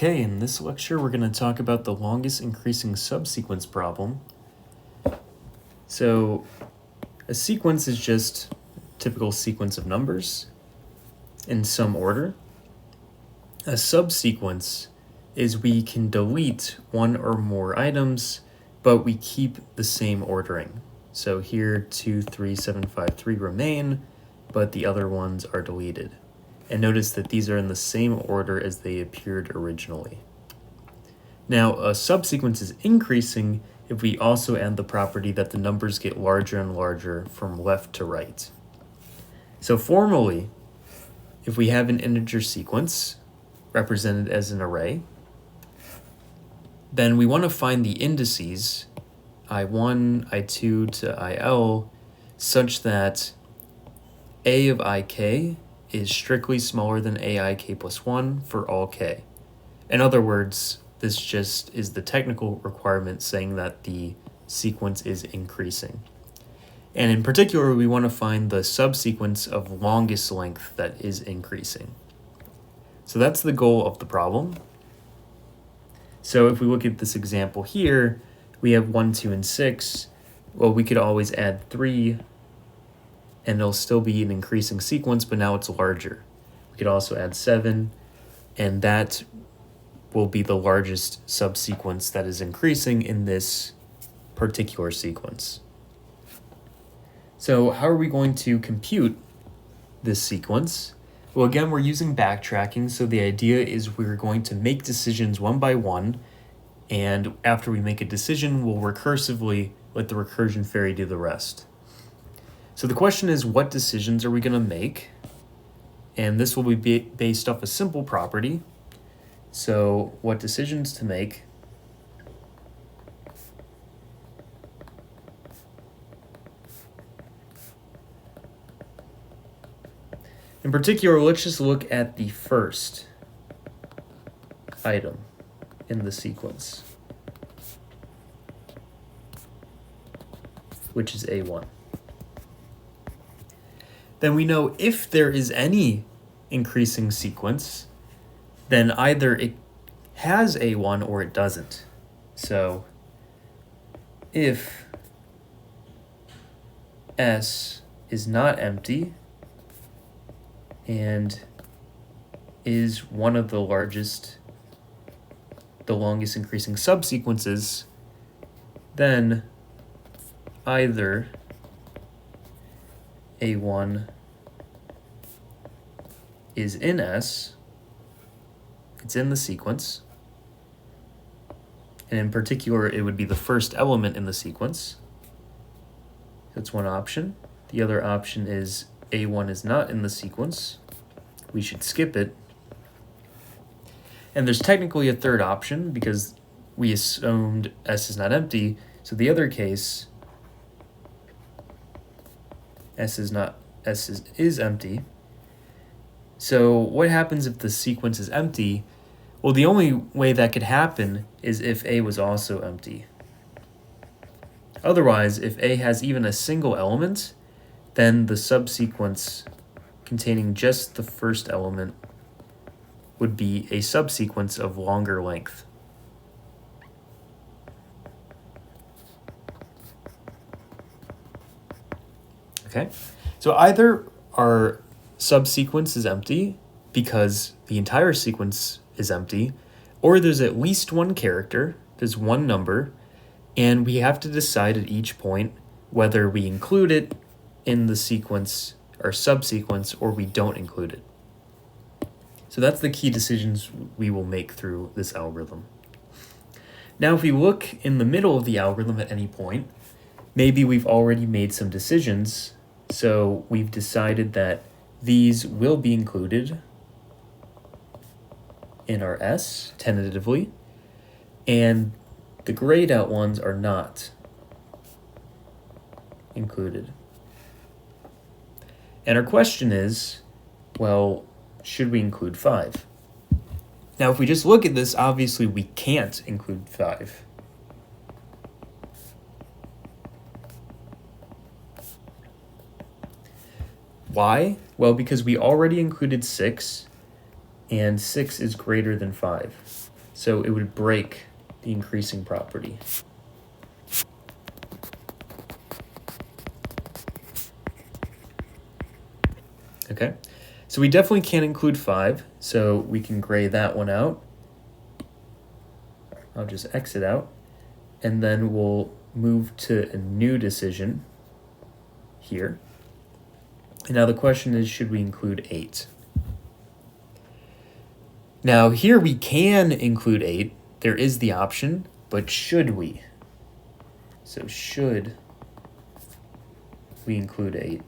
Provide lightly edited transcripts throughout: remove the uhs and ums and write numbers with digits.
Okay, in this lecture we're going to talk about the longest increasing subsequence problem. So a sequence is just a typical sequence of numbers in some order. A subsequence is we can delete one or more items, but we keep the same ordering. So here 2, 3, 7, 5, 3 remain, but the other ones are deleted. And notice that these are in the same order as they appeared originally. Now, a subsequence is increasing if we also add the property that the numbers get larger and larger from left to right. So formally, if we have an integer sequence represented as an array, then we want to find the indices I1, I2 to IL such that A of IK is strictly smaller than aik plus 1 for all k. In other words, this just is the technical requirement saying that the sequence is increasing. And in particular, we want to find the subsequence of longest length that is increasing. So that's the goal of the problem. So if we look at this example here, we have 1, 2, and 6. Well, we could always add 3, and it'll still be an increasing sequence, but now it's larger. We could also add 7, and that will be the largest subsequence that is increasing in this particular sequence. So how are we going to compute this sequence? Well, again, we're using backtracking, so the idea is we're going to make decisions one by one, and after we make a decision, we'll recursively let the recursion fairy do the rest. So the question is, what decisions are we going to make? And this will be based off a simple property. So what decisions to make? In particular, let's just look at the first item in the sequence, which is A1. Then we know if there is any increasing sequence, then either it has A1 or it doesn't. So if S is not empty and is one of the longest increasing subsequences, then either A1 is in S, it's in the sequence, and in particular it would be the first element in the sequence. That's one option. The other option is A1 is not in the sequence. We should skip it. And there's technically a third option because we assumed S is not empty, so the other case S is empty. So what happens if the sequence is empty? Well, the only way that could happen is if A was also empty. Otherwise, if A has even a single element, then the subsequence containing just the first element would be a subsequence of longer length. Okay, so either our subsequence is empty because the entire sequence is empty, or there's at least one character, there's one number, and we have to decide at each point whether we include it in the sequence or subsequence or we don't include it. So that's the key decisions we will make through this algorithm. Now, if we look in the middle of the algorithm at any point, maybe we've already made some decisions. So we've decided that these will be included in our S, tentatively, and the grayed out ones are not included. And our question is, well, should we include 5? Now, if we just look at this, obviously we can't include 5. Why? Well, because we already included 6, and 6 is greater than 5. So it would break the increasing property. Okay, so we definitely can't include 5, so we can gray that one out. I'll just exit out, and then we'll move to a new decision here. And now the question is, should we include 8? Now here we can include 8. There is the option, but should we? So should we include 8?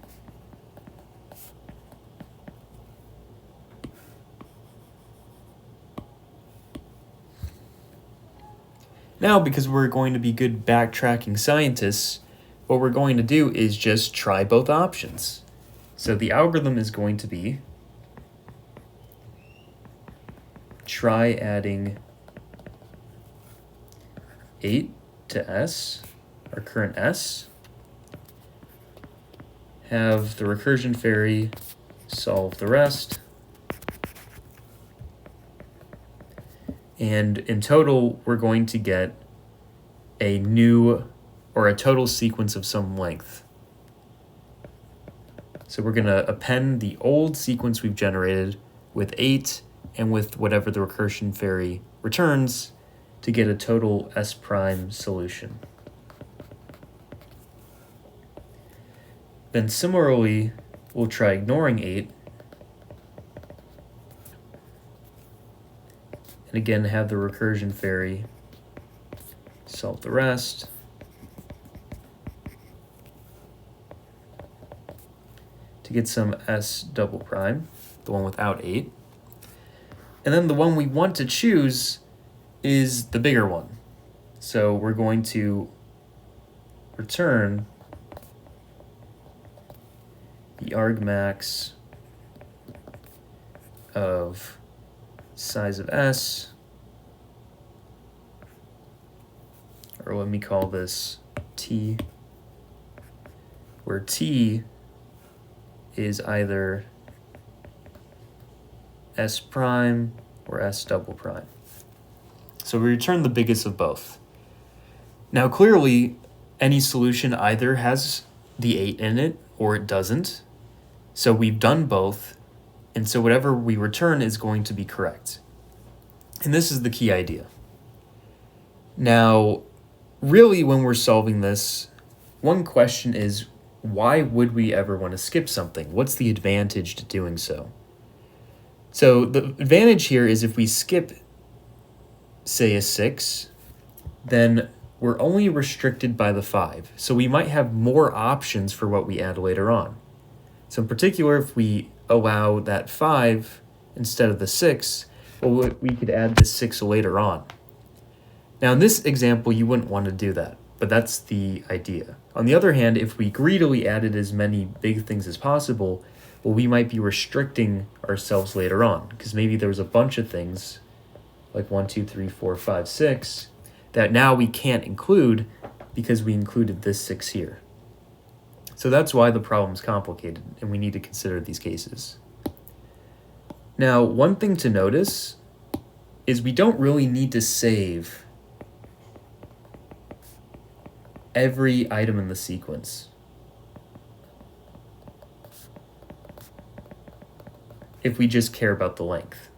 Now, because we're going to be good backtracking scientists, what we're going to do is just try both options. So the algorithm is going to be try adding 8 to S, our current S, have the recursion fairy solve the rest, and in total we're going to get a new or a total sequence of some length. So we're going to append the old sequence we've generated with 8 and with whatever the recursion fairy returns to get a total S prime solution. Then similarly, we'll try ignoring 8, and again have the recursion fairy solve the rest. To get some S double prime, the one without 8. And then the one we want to choose is the bigger one. So we're going to return the argmax of size of S, or let me call this T, where T is either S prime or S double prime. So we return the biggest of both. Now clearly, any solution either has the 8 in it or it doesn't. So we've done both, and so whatever we return is going to be correct. And this is the key idea. Now, really when we're solving this, one question is, why would we ever want to skip something? What's the advantage to doing so? So the advantage here is if we skip, say, a 6, then we're only restricted by the 5. So we might have more options for what we add later on. So in particular, if we allow that 5 instead of the 6, well, we could add the 6 later on. Now in this example, you wouldn't want to do that, but that's the idea. On the other hand, if we greedily added as many big things as possible, well, we might be restricting ourselves later on, because maybe there was a bunch of things, like 1, 2, 3, 4, 5, 6, that now we can't include because we included this 6 here. So that's why the problem's complicated, and we need to consider these cases. Now, one thing to notice is we don't really need to save every item in the sequence. If we just care about the length.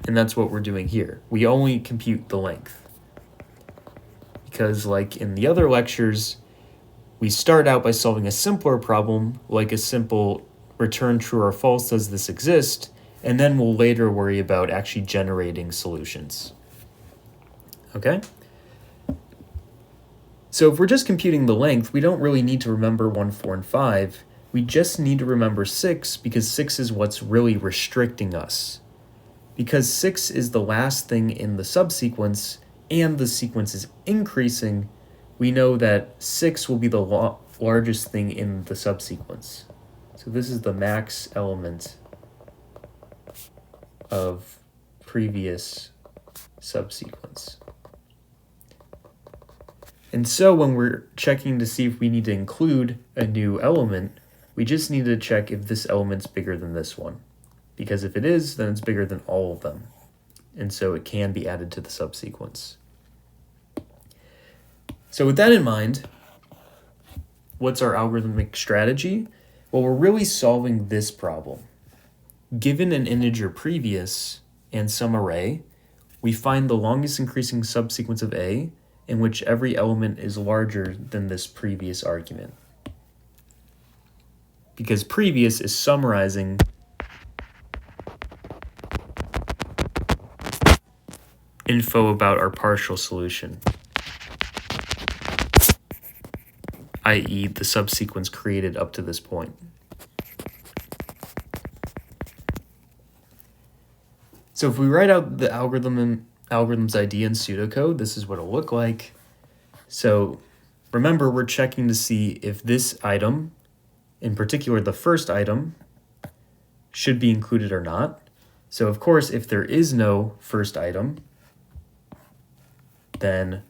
And that's what we're doing here. We only compute the length. Because like in the other lectures, we start out by solving a simpler problem, like a simple return true or false, does this exist? And then we'll later worry about actually generating solutions. Okay? So if we're just computing the length, we don't really need to remember 1, 4, and 5. We just need to remember 6 because 6 is what's really restricting us. Because 6 is the last thing in the subsequence and the sequence is increasing, we know that 6 will be the largest thing in the subsequence. So this is the max element of previous subsequence. And so when we're checking to see if we need to include a new element, we just need to check if this element's bigger than this one. Because if it is, then it's bigger than all of them. And so it can be added to the subsequence. So with that in mind, what's our algorithmic strategy? Well, we're really solving this problem. Given an integer previous and some array, we find the longest increasing subsequence of A in which every element is larger than this previous argument. Because previous is summarizing info about our partial solution, i.e. the subsequence created up to this point. So if we write out the algorithm's idea in pseudocode, this is what it'll look like. So remember, we're checking to see if this item, in particular the first item, should be included or not. So of course, if there is no first item, then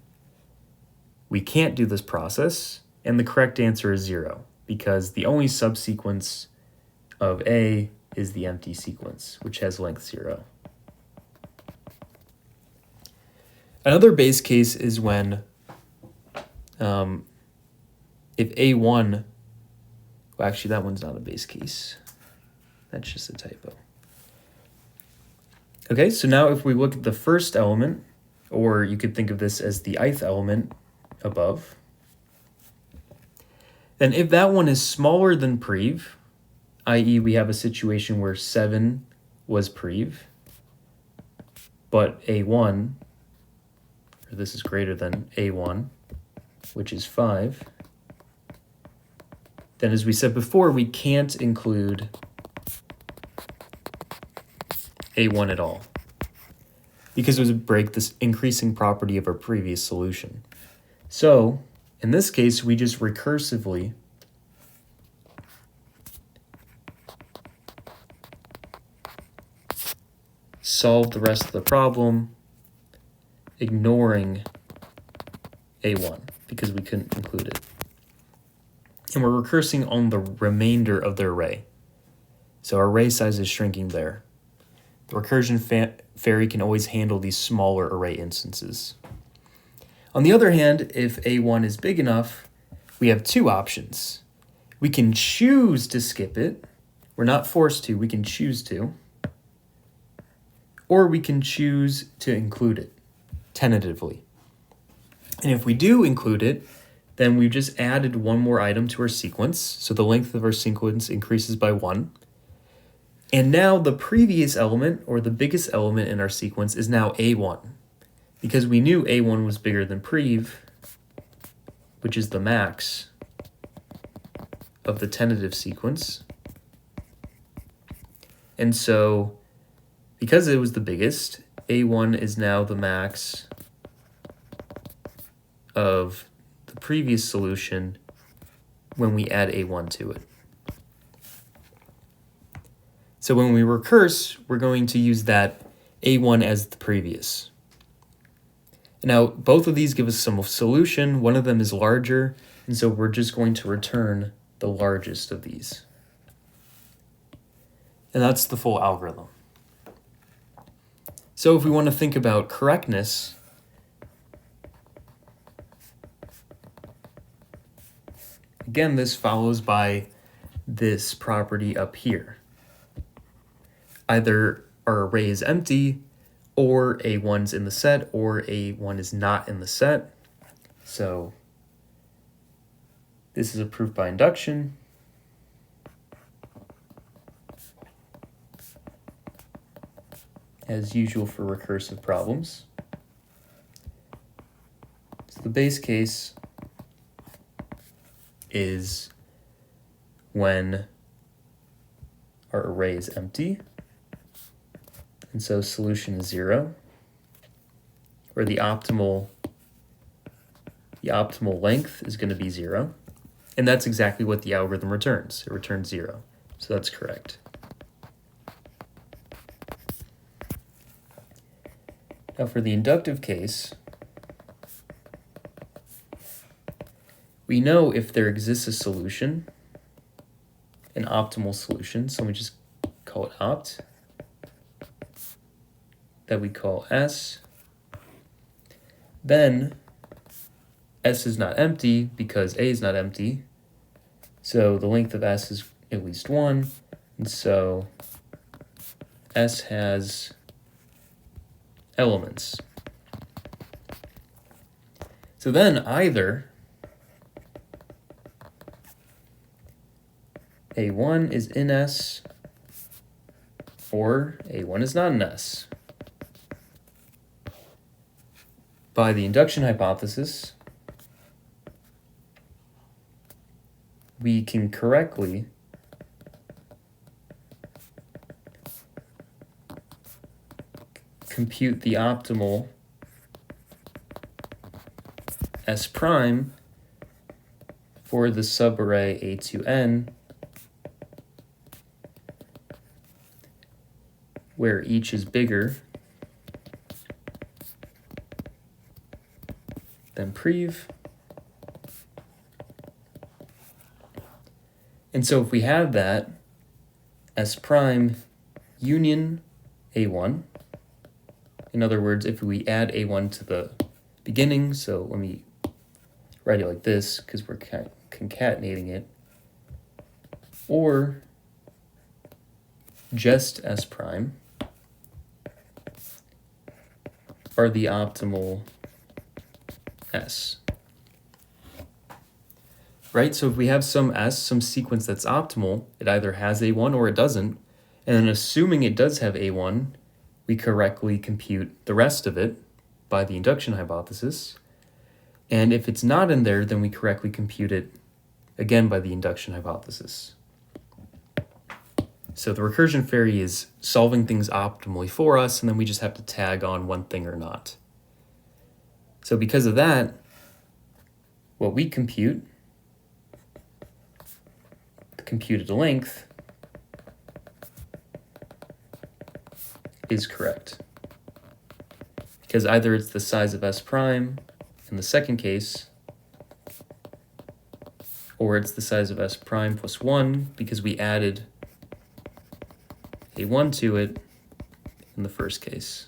we can't do this process, and the correct answer is 0, because the only subsequence of A is the empty sequence, which has length 0. Another base case is when if A1, well actually that one's not a base case, that's just a typo. Okay, so now if we look at the first element, or you could think of this as the ith element above, then if that one is smaller than prev, i.e. we have a situation where 7 was prev, but A1, or this is greater than A1, which is 5, then as we said before, we can't include A1 at all, because it would break this increasing property of our previous solution. So in this case, we just recursively solve the rest of the problem, ignoring A1, because we couldn't include it. And we're recursing on the remainder of the array. So our array size is shrinking there. The recursion fairy can always handle these smaller array instances. On the other hand, if A1 is big enough, we have two options. We can choose to skip it. We're not forced to, we can choose to. Or we can choose to include it, tentatively. And if we do include it, then we've just added one more item to our sequence. So the length of our sequence increases by 1. And now the previous element, or the biggest element in our sequence, is now A1. Because we knew A1 was bigger than prev, which is the max of the tentative sequence. And so, because it was the biggest, A1 is now the max of the previous solution when we add A1 to it. So when we recurse, we're going to use that A1 as the previous. Now, both of these give us some solution. One of them is larger, and so we're just going to return the largest of these. And that's the full algorithm. So if we want to think about correctness, again, this follows by this property up here. Either our array is empty, or A1's in the set, or A1 is not in the set. So this is a proof by induction. As usual for recursive problems. So the base case is when our array is empty, and so solution is 0, or the optimal length is going to be 0, and that's exactly what the algorithm returns. It returns 0, so that's correct. Now for the inductive case, we know if there exists a solution, an optimal solution, so we just call it opt, that we call S, then S is not empty because A is not empty, so the length of S is at least 1, and so S has elements. So then either A1 is in S or A1 is not in S. By the induction hypothesis, we can correctly compute the optimal S prime for the subarray A2n, where each is bigger than prev. And so if we have that, S prime union A1, in other words, if we add A1 to the beginning, so let me write it like this because we're concatenating it, or just S prime are the optimal S. Right, so if we have some S, some sequence that's optimal, it either has A1 or it doesn't, and then assuming it does have A1, we correctly compute the rest of it by the induction hypothesis. And if it's not in there, then we correctly compute it again by the induction hypothesis. So the recursion fairy is solving things optimally for us, and then we just have to tag on one thing or not. So because of that, what we compute, the computed length, is correct. Because either it's the size of S prime in the second case, or it's the size of S prime plus 1 because we added A1 to it in the first case.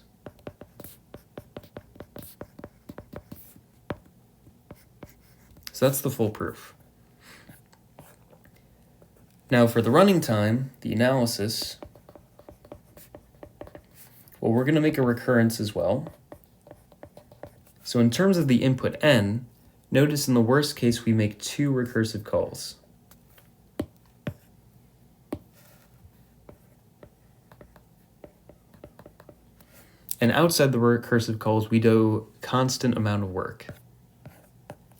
So that's the full proof. Now for the running time, the analysis, well, we're going to make a recurrence as well. So in terms of the input n, notice in the worst case we make 2 recursive calls. And outside the recursive calls, we do a constant amount of work.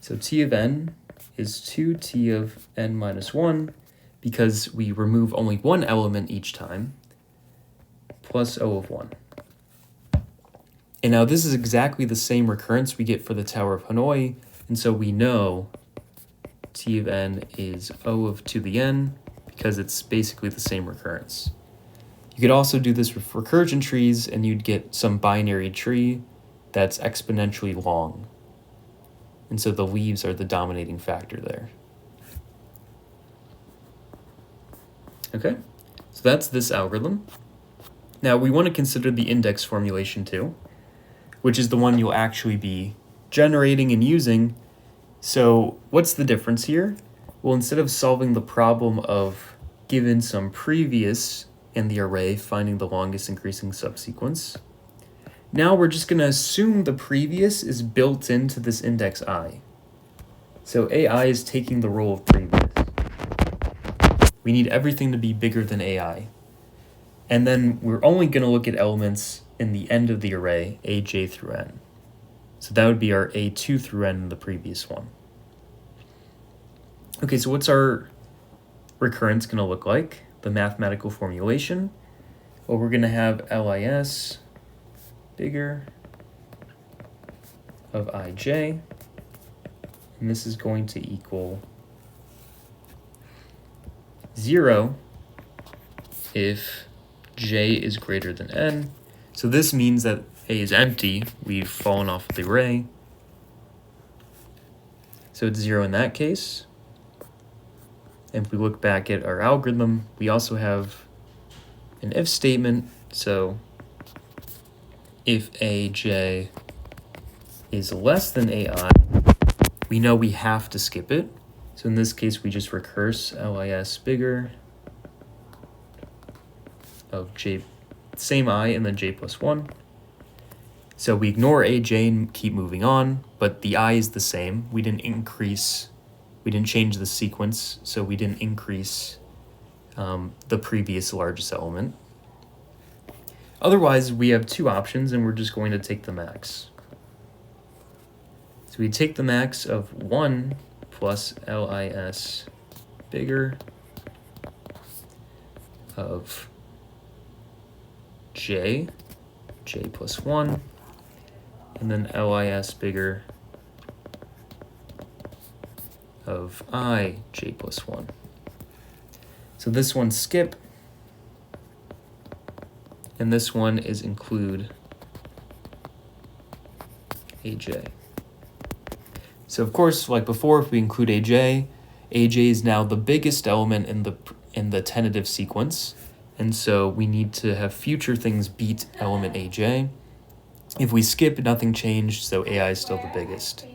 So t of n is 2t of n minus 1 because we remove only one element each time, plus O of 1. And now this is exactly the same recurrence we get for the Tower of Hanoi, and so we know t of n is O of 2 to the n because it's basically the same recurrence. You could also do this with recursion trees, and you'd get some binary tree that's exponentially long. And so the leaves are the dominating factor there. Okay, so that's this algorithm. Now we want to consider the index formulation too, which is the one you'll actually be generating and using. So what's the difference here? Well, instead of solving the problem of given some previous in the array, finding the longest increasing subsequence, now we're just going to assume the previous is built into this index I. So AI is taking the role of previous. We need everything to be bigger than AI. And then we're only going to look at elements in the end of the array, aj through n. So that would be our a2 through n in the previous one. Okay, so what's our recurrence going to look like? The mathematical formulation? Well, we're going to have lis bigger of ij, and this is going to equal 0 if j is greater than n. So this means that A is empty. We've fallen off the array. So it's 0 in that case. And if we look back at our algorithm, we also have an if statement. So if aj is less than ai, we know we have to skip it. So in this case, we just recurse lis bigger of j, same I and then j plus 1. So we ignore aj and keep moving on, but the I is the same. We didn't change the sequence, so we didn't increase the previous largest element. Otherwise, we have two options, and we're just going to take the max. So we take the max of 1 plus lis bigger of j plus 1, and then lis bigger of j plus 1. So this one skip, and this one is include aj. So of course, like before, if we include aj is now the biggest element in the tentative sequence, and so we need to have future things beat element aj. If we skip, nothing changed, so ai is still the biggest.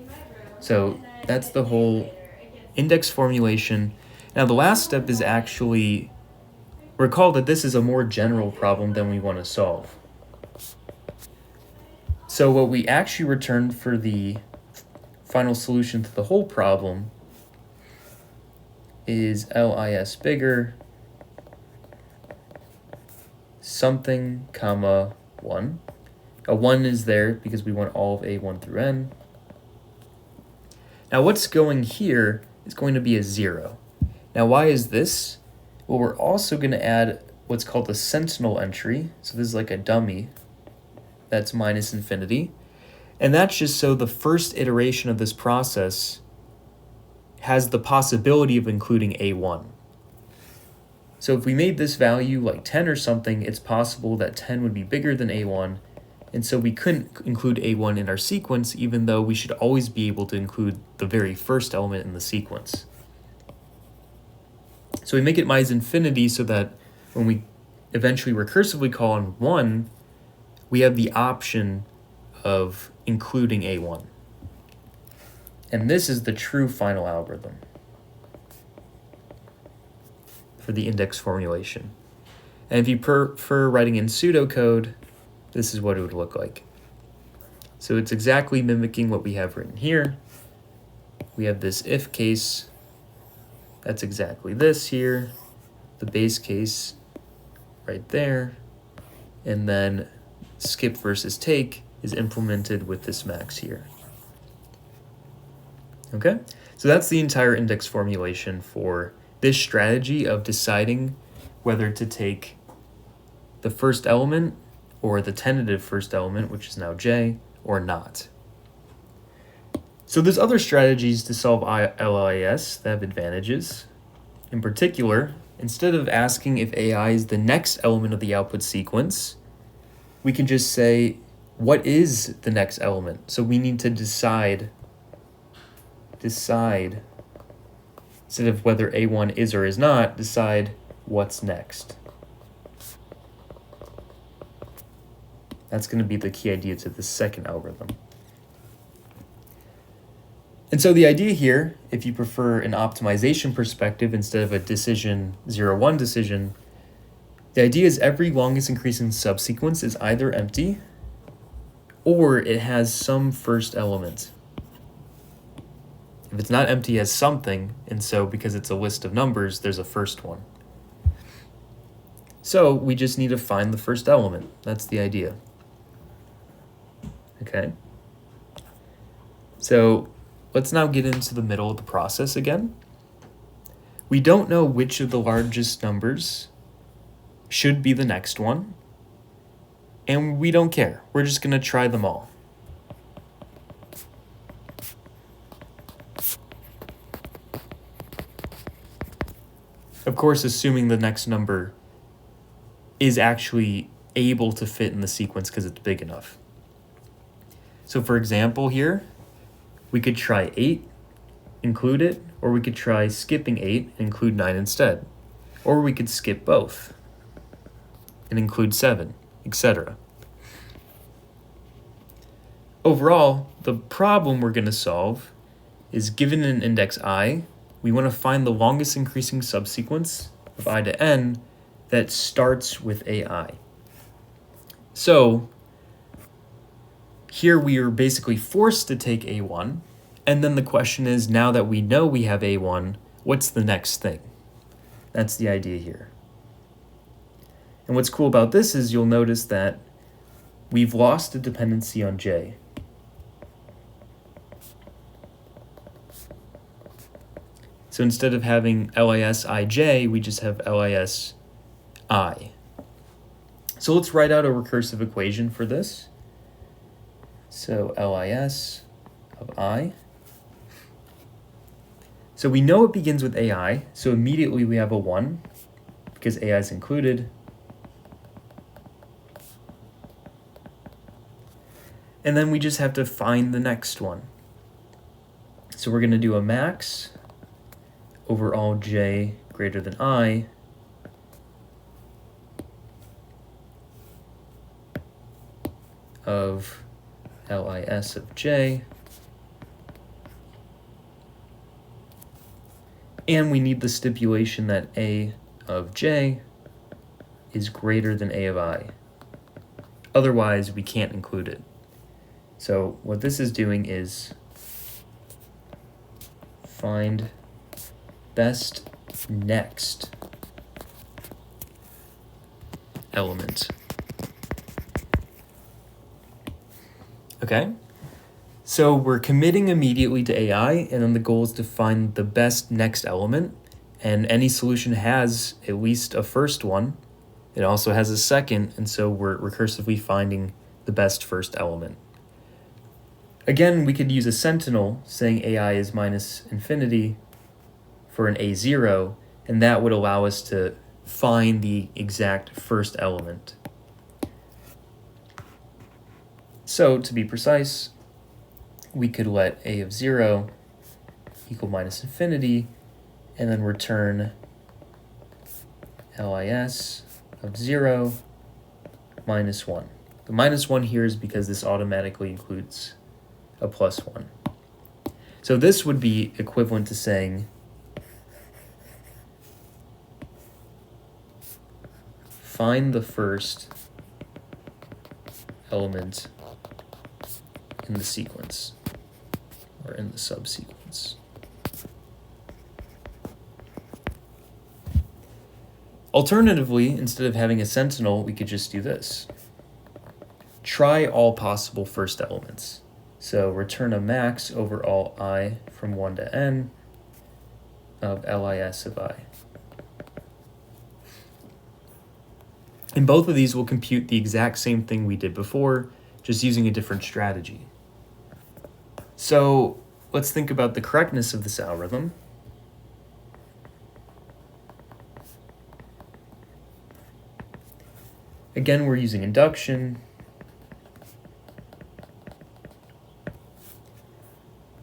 So that's the whole index formulation. Now the last step is actually, recall that this is a more general problem than we want to solve. So what we actually returned for the final solution to the whole problem is lis bigger something comma 1. A 1 is there because we want all of a1 through n. Now what's going here is going to be a 0. Now why is this? Well, we're also going to add what's called a sentinel entry. So this is like a dummy that's minus infinity. And that's just so the first iteration of this process has the possibility of including a1. So if we made this value like 10 or something, it's possible that 10 would be bigger than a1, and so we couldn't include a1 in our sequence, even though we should always be able to include the very first element in the sequence. So we make it minus infinity so that when we eventually recursively call on 1, we have the option of including a1. And this is the true final algorithm for the index formulation. And if you prefer writing in pseudocode, this is what it would look like. So it's exactly mimicking what we have written here. We have this if case, that's exactly this here, the base case right there, and then skip versus take is implemented with this max here. Okay, so that's the entire index formulation for this strategy of deciding whether to take the first element or the tentative first element, which is now j, or not. So there's other strategies to solve LIS that have advantages. In particular, instead of asking if AI is the next element of the output sequence, we can just say, what is the next element? So we need to decide instead of whether A1 is or is not, decide what's next. That's going to be the key idea to the second algorithm. And so the idea here, if you prefer an optimization perspective instead of a decision 0-1 decision, the idea is every longest increasing subsequence is either empty or it has some first element. If it's not empty, it has something, and so because it's a list of numbers, there's a first one. So we just need to find the first element. That's the idea. Okay. So let's now get into the middle of the process again. We don't know which of the largest numbers should be the next one, and we don't care. We're just going to try them all. Of course, assuming the next number is actually able to fit in the sequence because it's big enough. So for example here, we could try 8, include it, or we could try skipping 8 and include 9 instead. Or we could skip both and include 7, etc. Overall, the problem we're going to solve is, given an index I, we want to find the longest increasing subsequence of I to n that starts with AI. So here we are basically forced to take A1, and then the question is, now that we know we have A1, what's the next thing? That's the idea here. And what's cool about this is you'll notice that we've lost a dependency on J. So instead of having LIS IJ, we just have LIS I. So let's write out a recursive equation for this. So LIS of I. So we know it begins with AI, so immediately we have a 1, because AI is included. And then we just have to find the next one. So we're going to do a max over all j greater than I of LIS of j. And we need the stipulation that A of j is greater than A of I. Otherwise, we can't include it. So what this is doing is find best next element. Okay? So we're committing immediately to AI, and then the goal is to find the best next element, and any solution has at least a first one. It also has a second, and so we're recursively finding the best first element. Again, we could use a sentinel saying AI is minus infinity for an A0, and that would allow us to find the exact first element. So to be precise, we could let A of 0 equal minus infinity, and then return LIS of 0 minus 1. The minus 1 here is because this automatically includes a plus 1. So this would be equivalent to saying find the first element in the sequence, or in the subsequence. Alternatively, instead of having a sentinel, we could just do this. Try all possible first elements. So return a max over all I from 1 to n of LIS of I. And both of these will compute the exact same thing we did before, just using a different strategy. So let's think about the correctness of this algorithm. Again, we're using induction.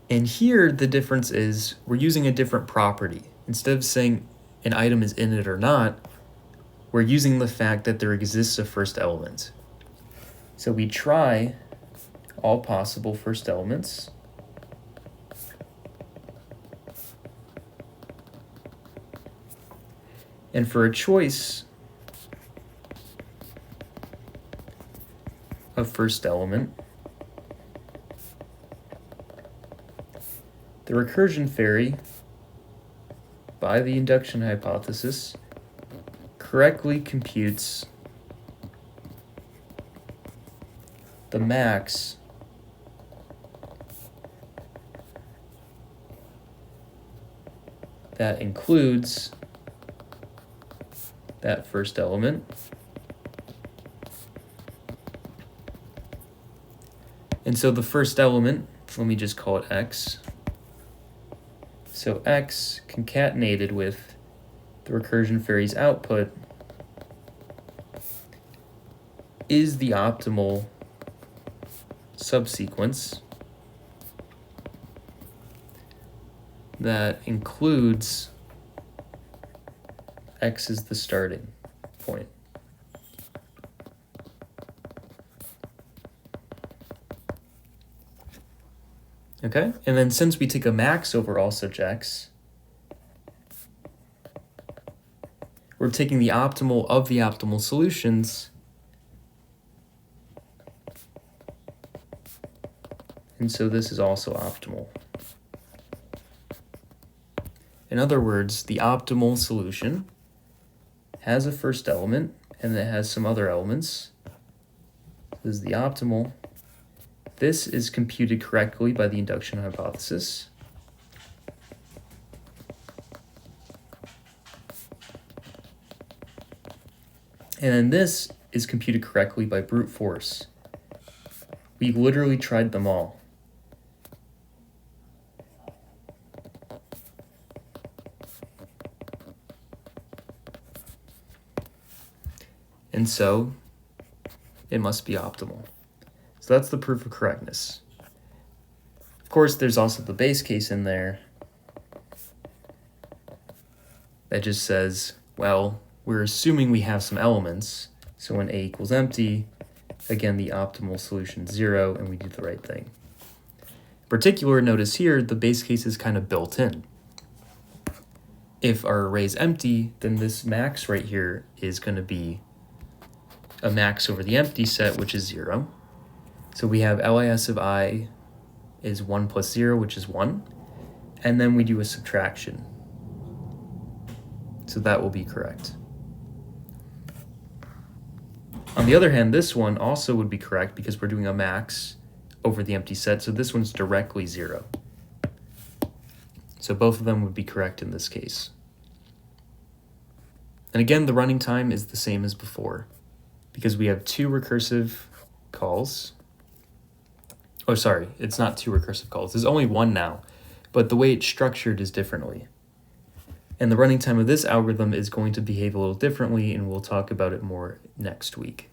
And here the difference is we're using a different property. Instead of saying an item is in it or not, we're using the fact that there exists a first element. So we try all possible first elements. And for a choice of first element, the recursion fairy, by the induction hypothesis, correctly computes the max that includes that first element. And so the first element, let me just call it x. So x concatenated with the recursion fairy's output is the optimal subsequence that includes x is the starting point. Okay, and then since we take a max over all such x, we're taking the optimal of the optimal solutions, and so this is also optimal. In other words, the optimal solution has a first element, and it has some other elements. This is the optimal. This is computed correctly by the induction hypothesis. And then this is computed correctly by brute force. We literally tried them all. And so it must be optimal. So that's the proof of correctness. Of course, there's also the base case in there that just says, well, we're assuming we have some elements. So when A equals empty, again, the optimal solution is 0, and we do the right thing. In particular, notice here, the base case is kind of built in. If our array is empty, then this max right here is going to be a max over the empty set, which is 0. So we have LIS of I is 1 plus 0, which is 1. And then we do a subtraction. So that will be correct. On the other hand, this one also would be correct because we're doing a max over the empty set. So this one's directly 0. So both of them would be correct in this case. And again, the running time is the same as before because we have 2 recursive calls. Oh, sorry, it's not 2 recursive calls. There's only 1 now, but the way it's structured is differently. And the running time of this algorithm is going to behave a little differently, and we'll talk about it more next week.